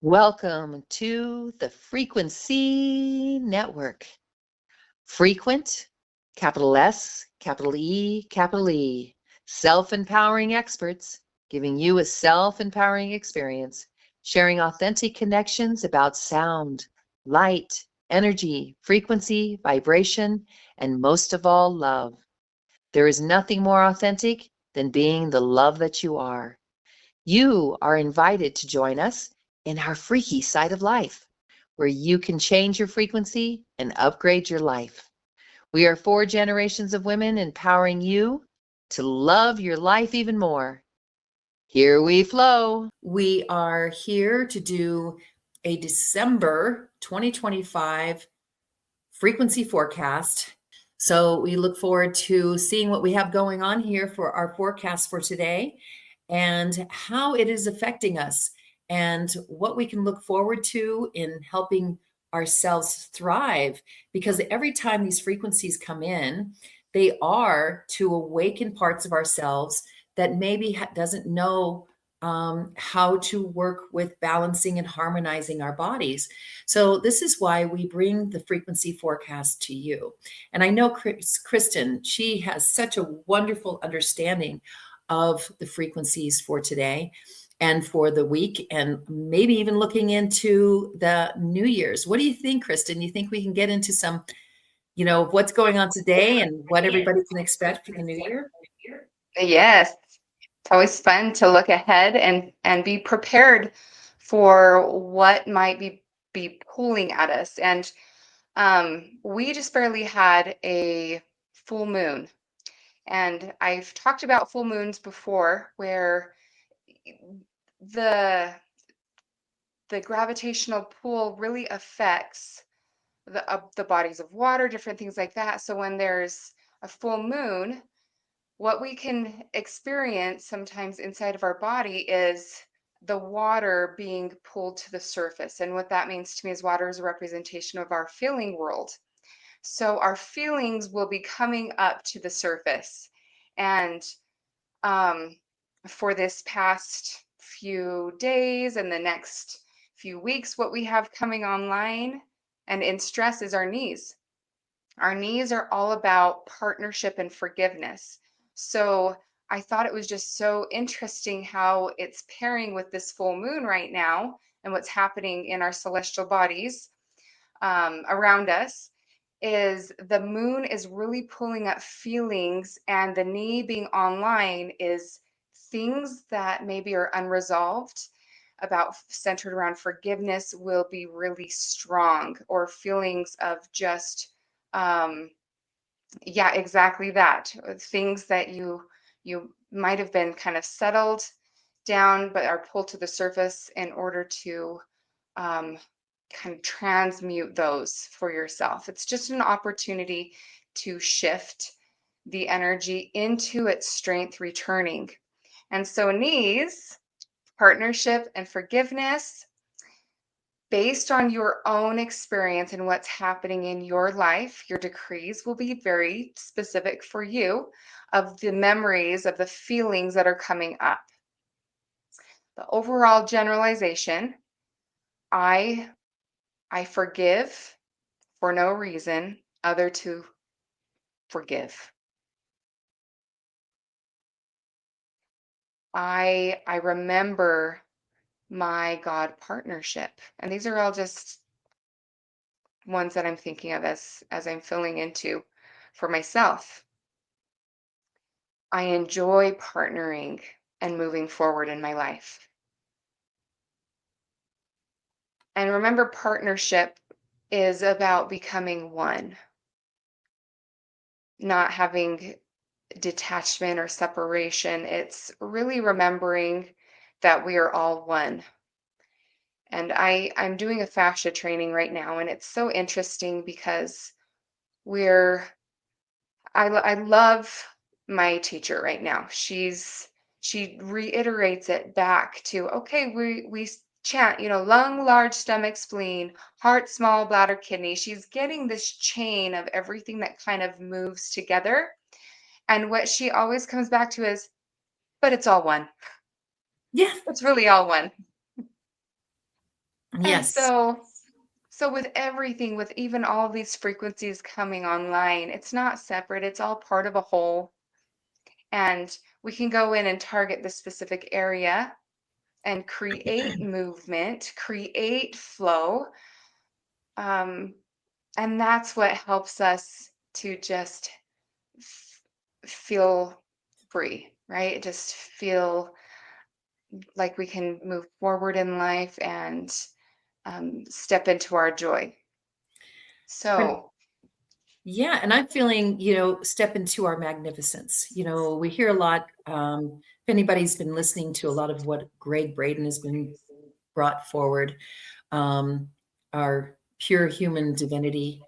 Welcome to the FrequentSEE Network. Frequent, capital S, capital E, self-empowering experts giving you a self-empowering experience, sharing authentic connections about sound, light, energy, frequency, vibration, and most of all, love. There is nothing more authentic than being the love that you are. You are invited to join us in our freaky side of life, where you can change your frequency and upgrade your life. We are 4 generations of women empowering you to love your life even more. Here we flow. We are here to do a December 2025 frequency forecast. So we look forward to seeing what we have going on here for our forecast for today and how it is affecting us and what we can look forward to in helping ourselves thrive. Because every time these frequencies come in, they are to awaken parts of ourselves that maybe doesn't know how to work with balancing and harmonizing our bodies. So this is why we bring the frequency forecast to you. And I know Kristen, she has such a wonderful understanding of the frequencies for today and for the week, and maybe even looking into the New Year's. What do you think, Kristen? You think we can get into some, what's going on today and what everybody can expect for the new year? Yes, it's always fun to look ahead and be prepared for what might be pulling at us. And we just barely had a full moon. And I've talked about full moons before, where the gravitational pull really affects the bodies of water, different things like that. So when there's a full moon, what we can experience sometimes inside of our body is the water being pulled to the surface. And what that means to me is water is a representation of our feeling world. So our feelings will be coming up to the surface. And for this past few days and the next few weeks, what we have coming online and in stress is our knees. Our knees are all about partnership and forgiveness. So I thought it was just so interesting how it's pairing with this full moon right now and what's happening in our celestial bodies around us is the moon is really pulling up feelings, and the knee being online is things that maybe are unresolved about centered around forgiveness will be really strong, or feelings of just yeah, exactly that. Things that you might have been kind of settled down, but are pulled to the surface in order to kind of transmute those for yourself. It's just an opportunity to shift the energy into its strength returning. And so knees, partnership and forgiveness, based on your own experience and what's happening in your life, your decrees will be very specific for you of the memories, of the feelings that are coming up. The overall generalization, I forgive for no reason other to forgive. I remember my God partnership. And these are all just ones that I'm thinking of as I'm filling into for myself. I enjoy partnering and moving forward in my life. And remember, partnership is about becoming one, not having detachment or separation. It's really remembering that we are all one. And I'm doing a fascia training right now, and it's so interesting because I love my teacher right now. She reiterates it back to, okay, we chant, lung, large stomach, spleen, heart, small, bladder, kidney. She's getting this chain of everything that kind of moves together. And what she always comes back to is, but it's all one. Yeah. It's really all one. And Yes. so with everything, with even all these frequencies coming online, it's not separate, it's all part of a whole. And we can go in and target the specific area and create movement, create flow. And that's what helps us to just feel free, right? Just feel like we can move forward in life and step into our joy. So, Yeah, and I'm feeling, step into our magnificence. We hear a lot. If anybody's been listening to a lot of what Greg Braden has been brought forward, our pure human divinity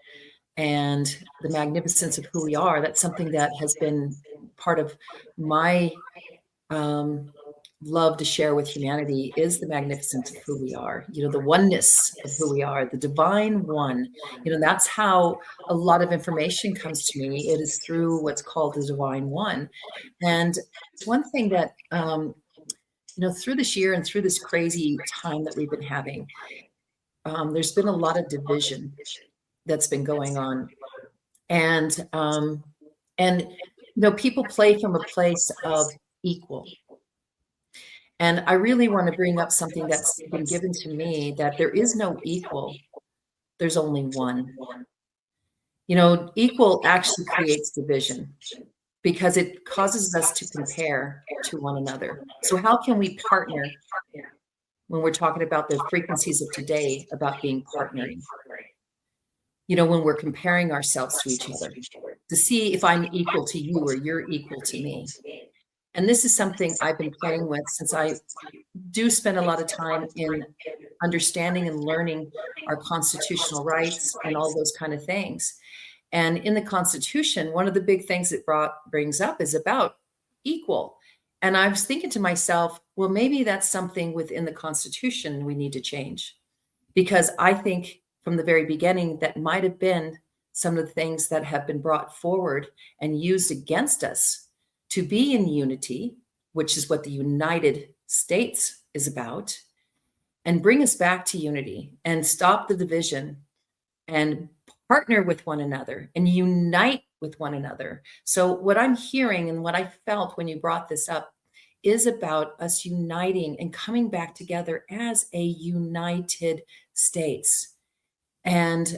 and the magnificence of who we are, that's something that has been part of my love to share with humanity, is the magnificence of who we are, the oneness of who we are, the divine one. That's how a lot of information comes to me. It is through what's called the divine one. And it's one thing that, through this year and through this crazy time that we've been having, there's been a lot of division that's been going on. And people play from a place of equal. And I really want to bring up something that's been given to me, that there is no equal. There's only one. Equal actually creates division because it causes us to compare to one another. So how can we partner when we're talking about the frequencies of today about being partnering? When we're comparing ourselves to each other to see if I'm equal to you or you're equal to me. And this is something I've been playing with since I do spend a lot of time in understanding and learning our constitutional rights and all those kind of things. And in the Constitution, one of the big things it brings up is about equal. And I was thinking to myself, well, maybe that's something within the Constitution we need to change. Because I think from the very beginning, that might have been some of the things that have been brought forward and used against us to be in unity, which is what the United States is about, and bring us back to unity and stop the division and partner with one another and unite with one another. So what I'm hearing and what I felt when you brought this up is about us uniting and coming back together as a United States. And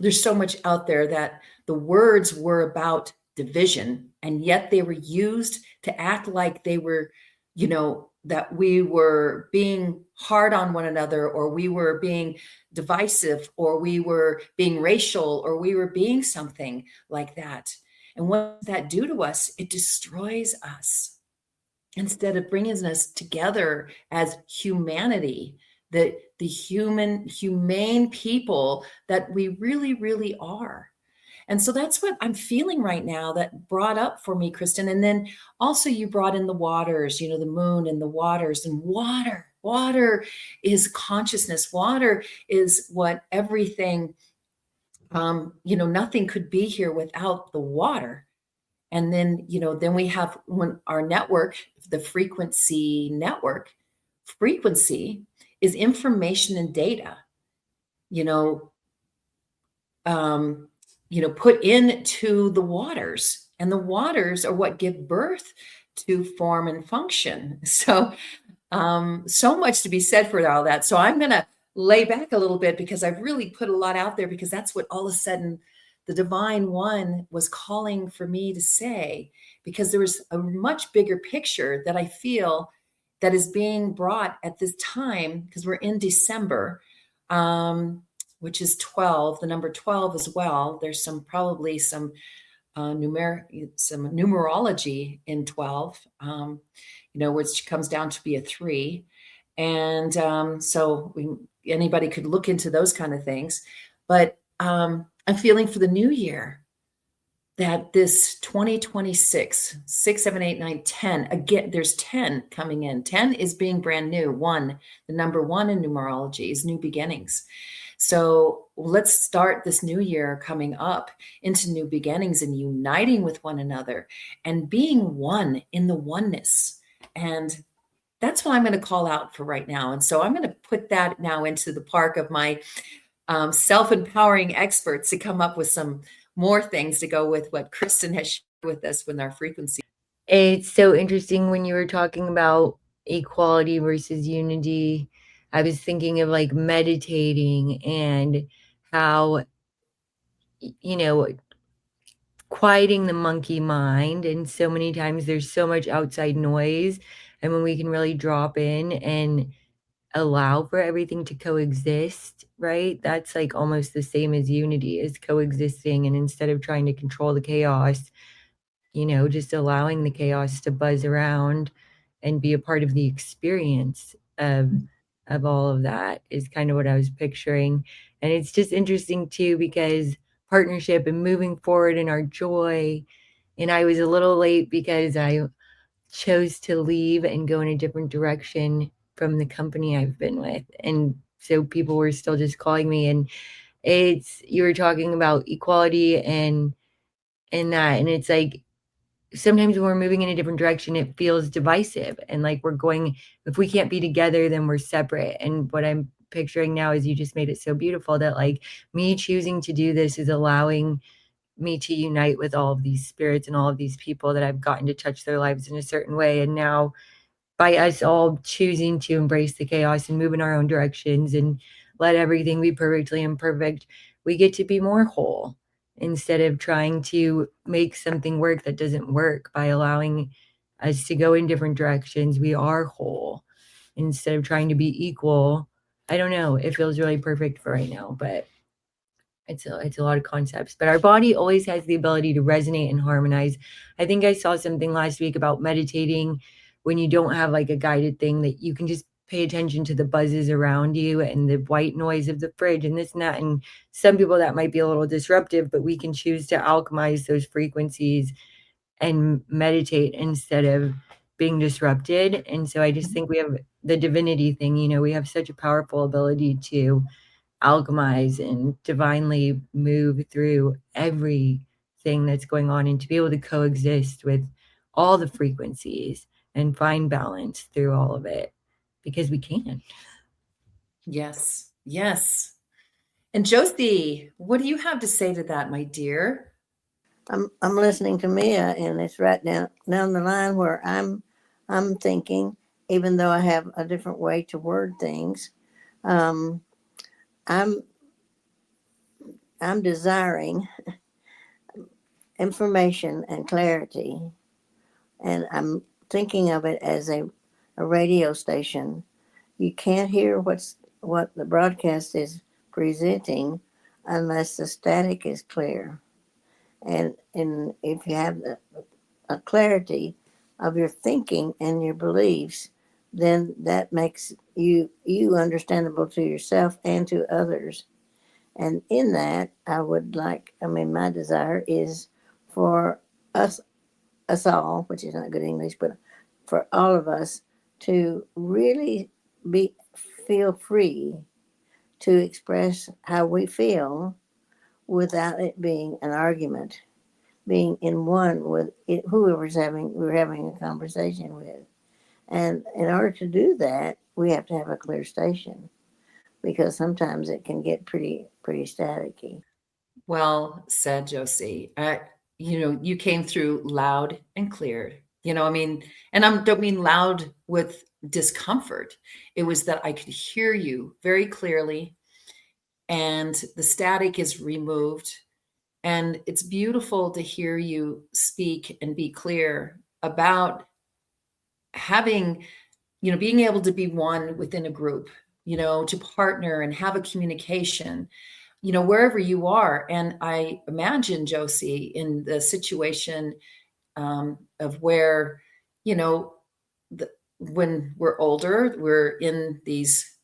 there's so much out there that the words were about division, and yet they were used to act like they were, that we were being hard on one another, or we were being divisive, or we were being racial, or we were being something like that. And what does that do to us? It destroys us instead of bringing us together as humanity, the humane people that we really, really are. And so that's what I'm feeling right now, that brought up for me, Kristen. And then also you brought in the waters, the moon and the waters, and water is consciousness. Water is what everything, nothing could be here without the water. And then, then we have our network, the FrequentSEE network. Frequency is information and data, put into the waters, and the waters are what give birth to form and function. So, so much to be said for all that. So I'm going to lay back a little bit because I've really put a lot out there, because that's what all of a sudden the divine one was calling for me to say, because there was a much bigger picture that I feel that is being brought at this time, because we're in December, which is 12, the number 12 as well. There's probably some numerology in 12, which comes down to be a 3. And so anybody could look into those kind of things. But I'm feeling for the new year that this 2026, 6, 7, 8, 9, 10, again, there's 10 coming in. 10 is being brand new. 1, the number 1 in numerology is new beginnings. So let's start this new year coming up into new beginnings and uniting with one another and being one in the oneness. And That's what I'm going to call out for right now. And so I'm going to put that now into the park of my self-empowering experts to come up with some more things to go with what Kristen has shared with us with our frequency. It's so interesting when you were talking about equality versus unity. I was thinking of like meditating and how, you know, quieting the monkey mind. And so many times there's so much outside noise. And when we can really drop in and allow for everything to coexist, right? That's like almost the same as unity, is coexisting. And instead of trying to control the chaos, just allowing the chaos to buzz around and be a part of the experience of all of that is kind of what I was picturing. And it's just interesting too, because partnership and moving forward in our joy. And I was a little late because I chose to leave and go in a different direction from the company I've been with. And so people were still just calling me, and you were talking about equality and that, and it's like sometimes when we're moving in a different direction, it feels divisive, and like if we can't be together, then we're separate. And what I'm picturing now is you just made it so beautiful that like me choosing to do this is allowing me to unite with all of these spirits and all of these people that I've gotten to touch their lives in a certain way. And now by us all choosing to embrace the chaos and move in our own directions and let everything be perfectly imperfect, we get to be more whole instead of trying to make something work that doesn't work. By allowing us to go in different directions, we are whole instead of trying to be equal. I don't know. It feels really perfect for right now, but it's a lot of concepts. But our body always has the ability to resonate and harmonize. I think I saw something last week about meditating when you don't have like a guided thing, that you can just pay attention to the buzzes around you and the white noise of the fridge and this and that. And some people that might be a little disruptive, but we can choose to alchemize those frequencies and meditate instead of being disrupted. And so I just think we have the divinity thing, we have such a powerful ability to alchemize and divinely move through everything that's going on, and to be able to coexist with all the frequencies and find balance through all of it, because we can. Yes. Yes. And Josie, what do you have to say to that, my dear? I'm listening to Mia, and it's right down the line where I'm thinking, even though I have a different way to word things, I'm desiring information and clarity, and I'm thinking of it as a radio station. You can't hear what the broadcast is presenting unless the static is clear. And if you have a clarity of your thinking and your beliefs, then that makes you understandable to yourself and to others. And in that, my desire is for us all, which is not good English, but for all of us to really feel free to express how we feel without it being an argument, being in one with whoever's we're having a conversation with. And in order to do that, we have to have a clear station, because sometimes it can get pretty staticky. Well said, Josie. You came through loud and clear. And I don't mean loud with discomfort. It was that I could hear you very clearly, and the static is removed. And it's beautiful to hear you speak and be clear about having, being able to be one within a group, to partner and have a communication, wherever you are. And I imagine, Josie, in the situation of where, when we're older, we're in these,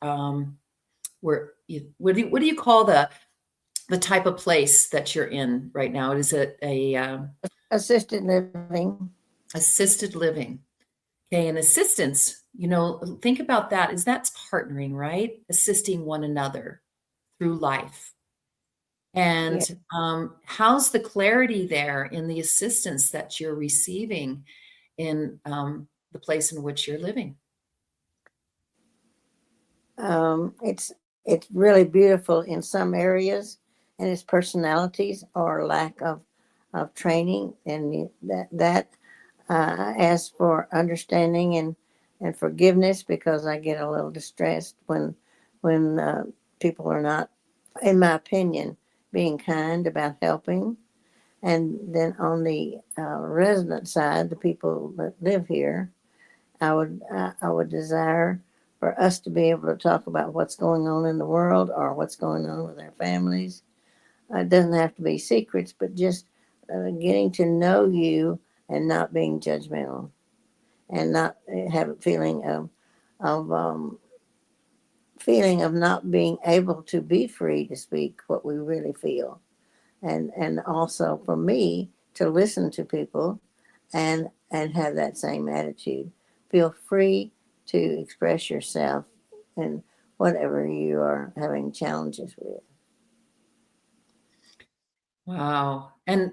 what do you call the type of place that you're in right now? Is it a assisted living? Assisted living. Okay, and assistance, think about that, is that's partnering, right? Assisting one another through life. And how's the clarity there in the assistance that you're receiving in the place in which you're living? it's really beautiful in some areas, and its personalities or lack of training, and that I ask for understanding and forgiveness, because I get a little distressed when people are not, in my opinion, being kind about helping. And then on the resident side, the people that live here, I would desire for us to be able to talk about what's going on in the world or what's going on with our families. It doesn't have to be secrets, but just getting to know you and not being judgmental, and not have a of feeling of not being able to be free to speak what we really feel, and also for me to listen to people and have that same attitude. Feel free to express yourself in whatever you are having challenges with. Wow. And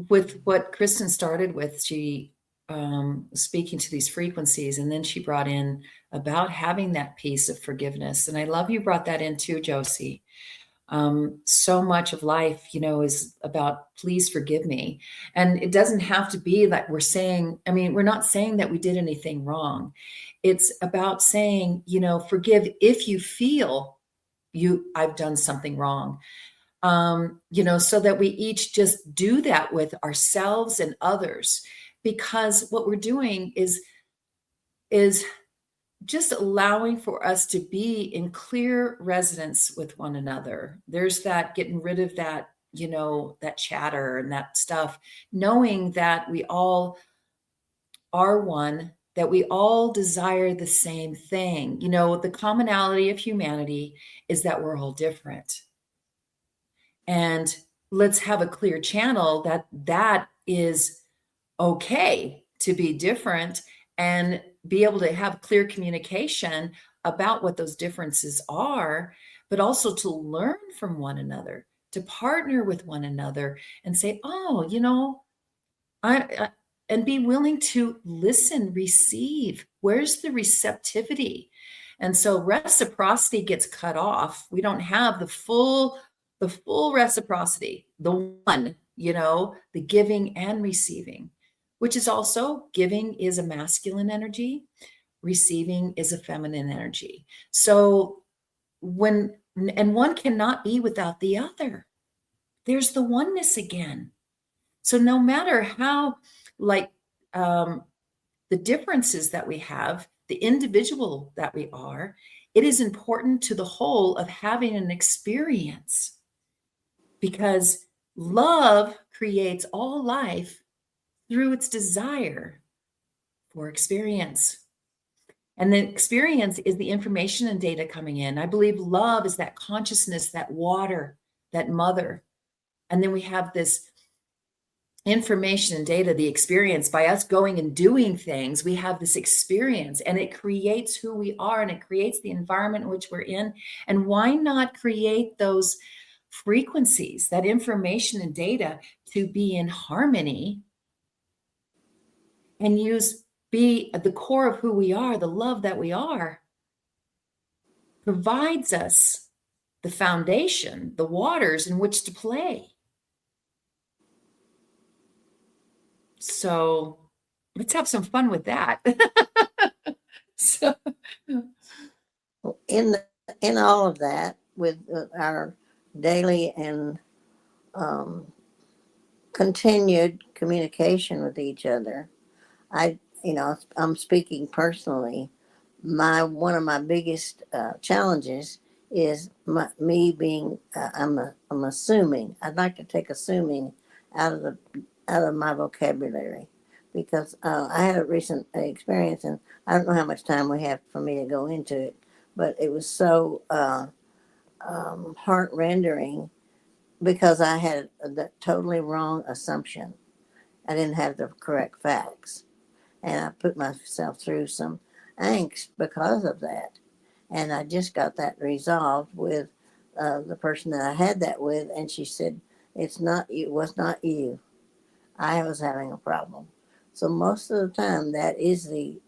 with what Kristen started with, she speaking to these frequencies, and then she brought in about having that piece of forgiveness. And I love you brought that in too, Josie. So much of life, is about please forgive me. And it doesn't have to be like we're saying, we're not saying that we did anything wrong. It's about saying, forgive if you feel I've done something wrong. So that we each just do that with ourselves and others, because what we're doing is just allowing for us to be in clear resonance with one another. There's that getting rid of that, that chatter and that stuff, knowing that we all are one, that we all desire the same thing. The commonality of humanity is that we're all different. And let's have a clear channel that is okay to be different, and be able to have clear communication about what those differences are, but also to learn from one another, to partner with one another and say, oh, I and be willing to listen, receive. Where's the receptivity? And so reciprocity gets cut off. We don't have the full reciprocity, the one, the giving and receiving, which is also, giving is a masculine energy, receiving is a feminine energy. So one cannot be without the other. There's the oneness again. So no matter how, the differences that we have, the individual that we are, it is important to the whole of having an experience, because love creates all life through its desire for experience. And the experience is the information and data coming in. I believe love is that consciousness, that water, that mother. And then we have this information and data, the experience. By us going and doing things, we have this experience, and it creates who we are, and it creates the environment in which we're in. And why not create those frequencies, that information and data, to be in harmony and be at the core of who we are, the love that we are, provides us the foundation, the waters in which to play. So let's have some fun with that. So In all of that, with our daily and continued communication with each other, I'm speaking personally. One of my biggest challenges is me being. I'm assuming. I'd like to take assuming out of my vocabulary, because I had a recent experience, and I don't know how much time we have for me to go into it, but it was so heart rendering, because I had the totally wrong assumption. I didn't have the correct facts, and I put myself through some angst because of that. And I just got that resolved with the person that I had that with, and she said, it was not you. I was having a problem. So most of the time, that is the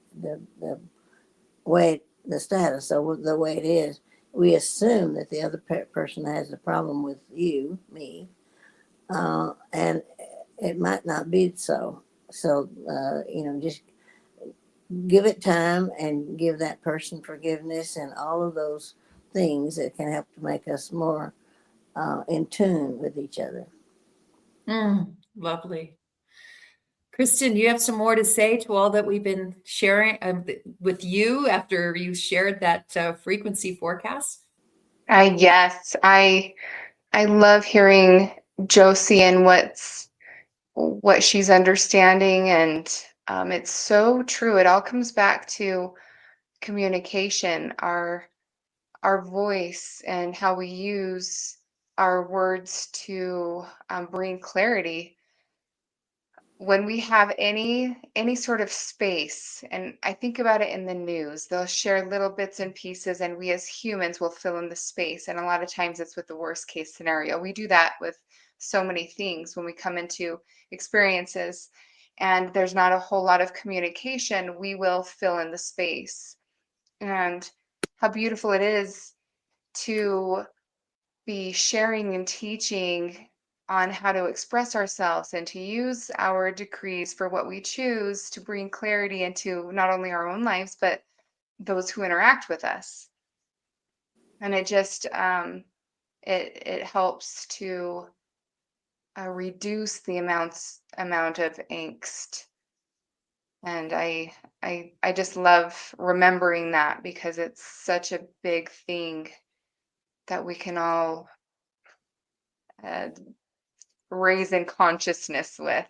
way the status. So the way it is, we assume that the other person has a problem with you, me, and it might not be so. So, just give it time and give that person forgiveness and all of those things that can help to make us more in tune with each other. Lovely. Kristen, do you have some more to say to all that we've been sharing with you after you shared that frequency forecast? Yes, I love hearing Josie and what she's understanding, and it's so true. It all comes back to communication, our voice, and how we use our words to bring clarity. When we have any sort of space, and I think about it in the news, they'll share little bits and pieces, and we as humans will fill in the space. And a lot of times it's with the worst case scenario. We do that with so many things when we come into experiences and there's not a whole lot of communication, we will fill in the space. And how beautiful it is to be sharing and teaching on how to express ourselves and to use our decrees for what we choose to bring clarity into not only our own lives, but those who interact with us. And it just, it helps to reduce the amount of angst. And I just love remembering that, because it's such a big thing that we can all raise in consciousness with.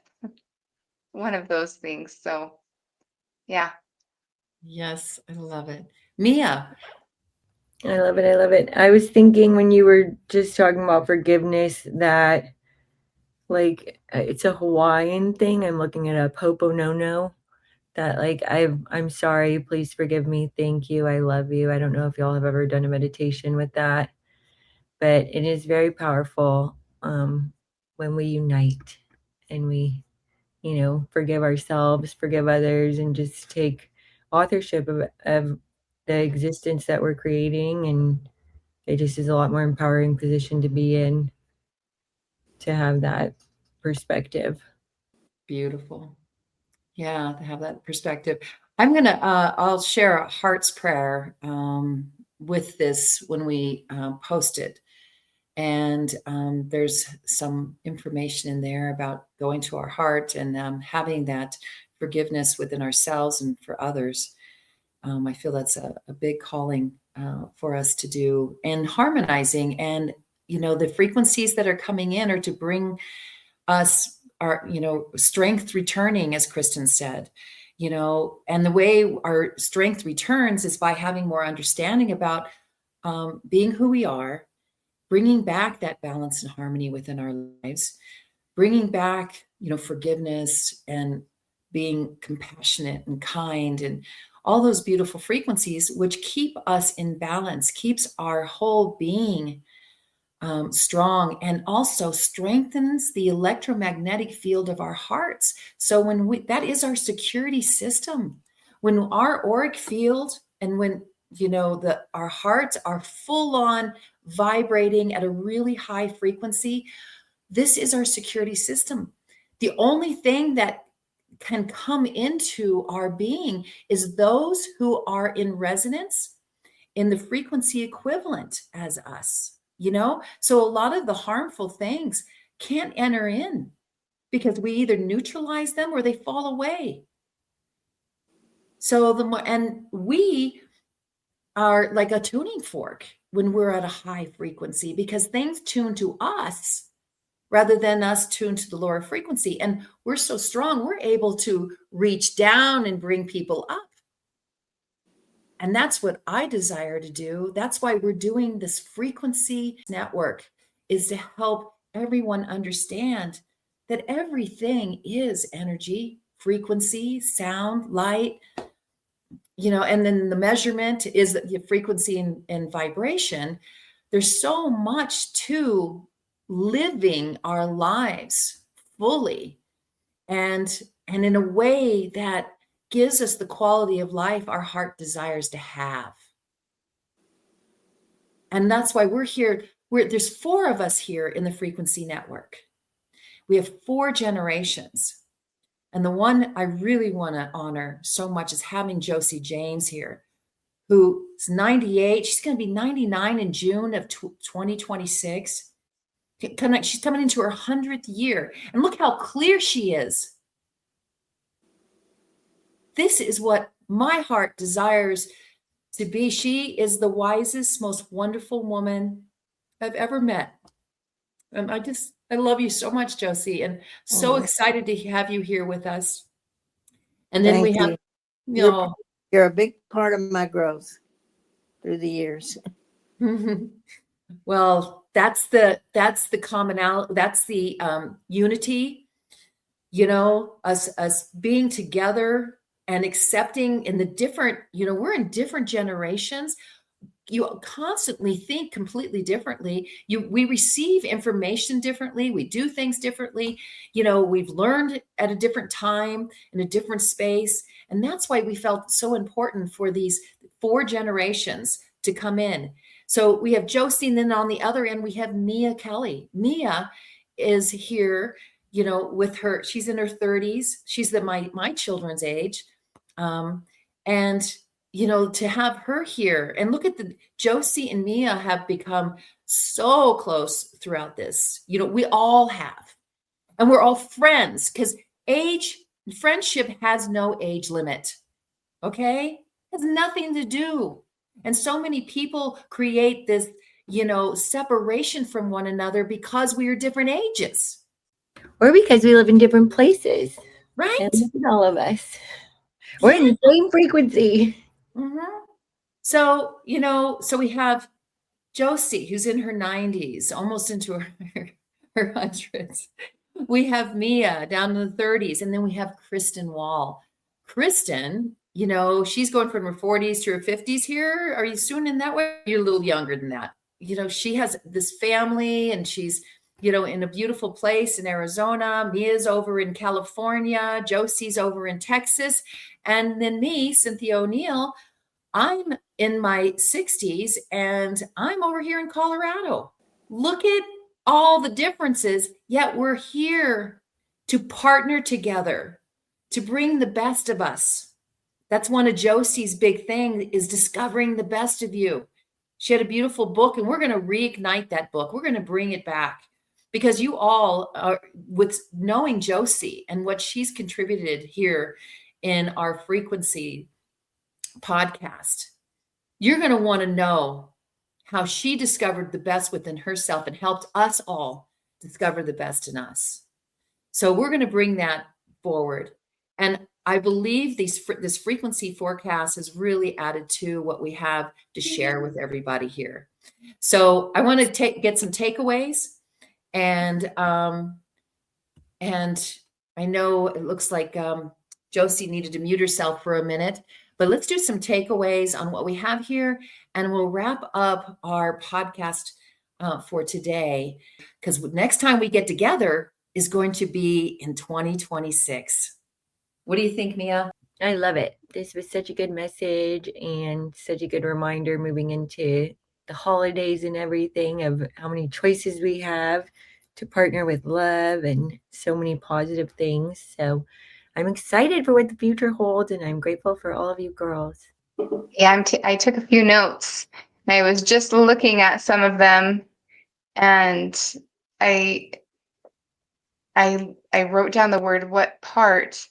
One of those things. So, yeah. Yes, I love it. Mia. I love it. I love it. I was thinking when you were just talking about forgiveness that, like, it's a Hawaiian thing. I'm looking it up. Ho'oponopono. That, like, I'm sorry. Please forgive me. Thank you. I love you. I don't know if y'all have ever done a meditation with that, but it is very powerful when we unite and we, forgive ourselves, forgive others, and just take authorship of the existence that we're creating. And it just is a lot more empowering position to be in, to have that perspective. Beautiful. Yeah, to have that perspective. I'll share a heart's prayer with this when we post it. And there's some information in there about going to our heart and having that forgiveness within ourselves and for others. I feel that's a big calling for us to do, and harmonizing. And, the frequencies that are coming in are to bring us our, strength returning, as Kristen said, and the way our strength returns is by having more understanding about being who we are, bringing back that balance and harmony within our lives, bringing back, forgiveness and being compassionate and kind and all those beautiful frequencies, which keep us in balance, keeps our whole being strong, and also strengthens the electromagnetic field of our hearts. So that is our security system. When our auric field and when our hearts are full on vibrating at a really high frequency, this is our security system. The only thing that can come into our being is those who are in resonance in the frequency equivalent as us. So a lot of the harmful things can't enter in because we either neutralize them or they fall away. So we are like a tuning fork when we're at a high frequency, because things tune to us rather than us tune to the lower frequency. And we're so strong, we're able to reach down and bring people up. And that's what I desire to do. That's why we're doing this frequency network, is to help everyone understand that everything is energy, frequency, sound, light, and then the measurement is the frequency and vibration. There's so much to living our lives fully and in a way that gives us the quality of life our heart desires to have. And that's why we're here. There's 4 of us here in the Frequency Network. We have 4 generations. And the one I really want to honor so much is having Josie James here, who is 98. She's going to be 99 in June of 2026. She's coming into her 100th year. And look how clear she is. This is what my heart desires to be. She is the wisest, most wonderful woman I've ever met. And I love you so much, Josie, and so excited to have you here with us. And then we have, you're a big part of my growth through the years. Well, that's the commonality, that's the unity, us being together and accepting in the different, we're in different generations. You constantly think completely differently. We receive information differently. We do things differently. We've learned at a different time in a different space. And that's why we felt so important for these 4 generations to come in. So we have Josie, and then on the other end, we have Mia Kelly. Mia is here, with her, she's in her 30s. She's my children's age. And to have her here, and look at Josie and Mia have become so close throughout this. We all have, and we're all friends, because friendship has no age limit. Okay, it has nothing to do. And so many people create this, separation from one another because we are different ages, or because we live in different places. Right? And look at all of us. We're in the same frequency. Mm-hmm. So, so we have Josie, who's in her 90s, almost into her hundreds. We have Mia down in the 30s, and then we have Kristen Wall. Kristen, she's going from her 40s to her 50s here. Are you soon in that way? You're a little younger than that. She has this family, and she's, in a beautiful place in Arizona. Mia's over in California. Josie's over in Texas. And then me, Cynthia O'Neill, I'm in my 60s, and I'm over here in Colorado. Look at all the differences, yet we're here to partner together, to bring the best of us. That's one of Josie's big things, is discovering the best of you. She had a beautiful book, and we're going to reignite that book. We're going to bring it back, because you all are, with knowing Josie and what she's contributed here in our Frequency podcast, you're going to want to know how she discovered the best within herself and helped us all discover the best in us. So we're going to bring that forward. And I believe this frequency forecast has really added to what we have to share with everybody here. So I want to get some takeaways, and I know it looks like Josie needed to mute herself for a minute, but let's do some takeaways on what we have here, and we'll wrap up our podcast for today, because next time we get together is going to be in 2026. What do you think, Mia? I love it. This was such a good message and such a good reminder moving into the holidays and everything, of how many choices we have to partner with love and so many positive things. So I'm excited for what the future holds, and I'm grateful for all of you girls. Yeah, I took a few notes, and I was just looking at some of them, and I wrote down the word, what part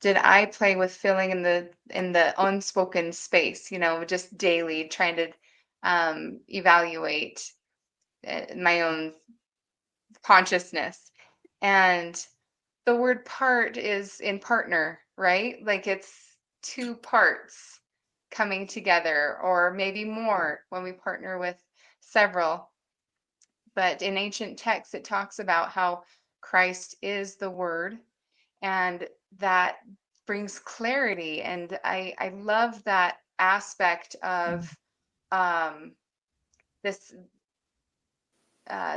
did I play with filling in the unspoken space, just daily trying to evaluate my own consciousness. And the word part is in partner, right? Like it's 2 parts coming together, or maybe more when we partner with several. But in ancient texts, it talks about how Christ is the Word, and that brings clarity. And I love that aspect of this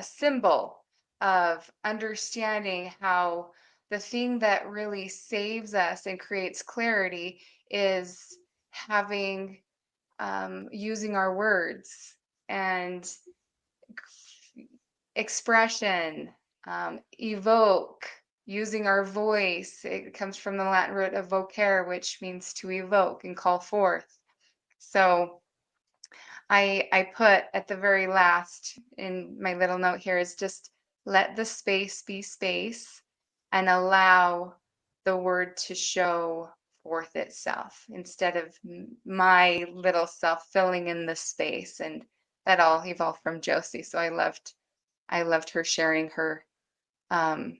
symbol of understanding how the thing that really saves us and creates clarity is having using our words, and expression, evoke, using our voice. It comes from the Latin root of vocare, which means to evoke and call forth. So I put at the very last in my little note here is just let the space be space and allow the word to show forth itself instead of my little self filling in the space. And that all evolved from Josie. So I loved her sharing her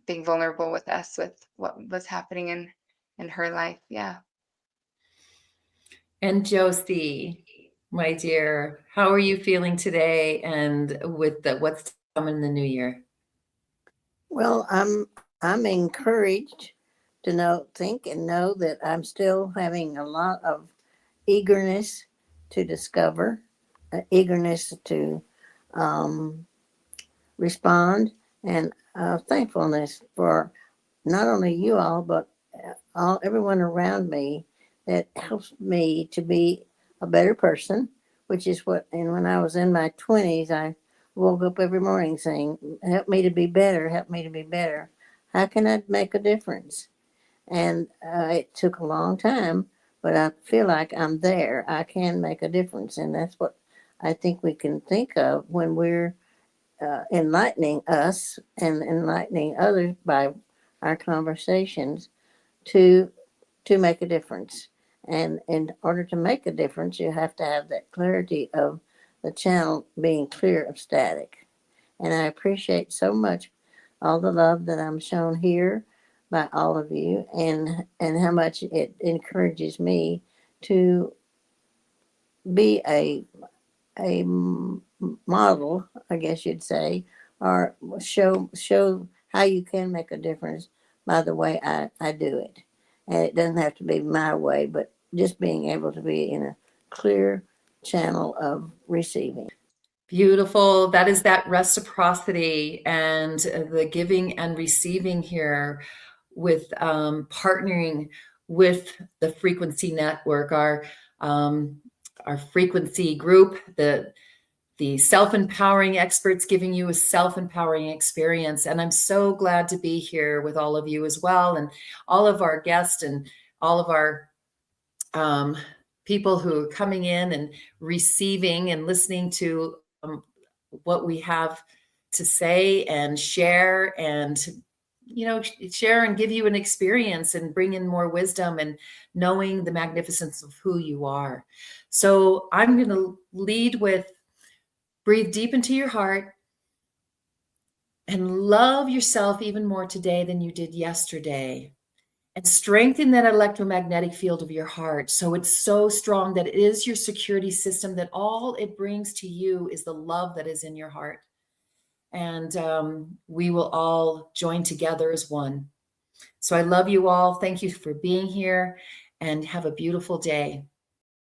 being vulnerable with us with what was happening in her life. Yeah. And Josie, my dear, how are you feeling today and with what's coming in the new year? Well, I'm encouraged to think and know that I'm still having a lot of eagerness to discover, eagerness to respond, and thankfulness for not only you all, but everyone around me that helps me to be a better person, which is and when I was in my 20s, I woke up every morning saying, help me to be better, help me to be better. How can I make a difference? And it took a long time, but I feel like I'm there. I can make a difference. And that's what I think we can think of when we're enlightening us and enlightening others by our conversations to make a difference. And in order to make a difference, you have to have that clarity of the channel being clear of static. And I appreciate so much all the love that I'm shown here by all of you, and how much it encourages me to be a model, I guess you'd say, or show how you can make a difference by the way I do it. And it doesn't have to be my way, but just being able to be in a clear channel of receiving. Beautiful. That is that reciprocity and the giving and receiving here with partnering with the FrequentSEE Network, our FrequentSEE group, the self-empowering experts giving you a self-empowering experience. And I'm so glad to be here with all of you as well, and all of our guests and all of our people who are coming in and receiving and listening to what we have to say and share, and share and give you an experience and bring in more wisdom and knowing the magnificence of who you are. So I'm going to lead with breathe deep into your heart and love yourself even more today than you did yesterday. And strengthen that electromagnetic field of your heart so it's so strong that it is your security system, that all it brings to you is the love that is in your heart. And we will all join together as one. So I love you all. Thank you for being here, and have a beautiful day.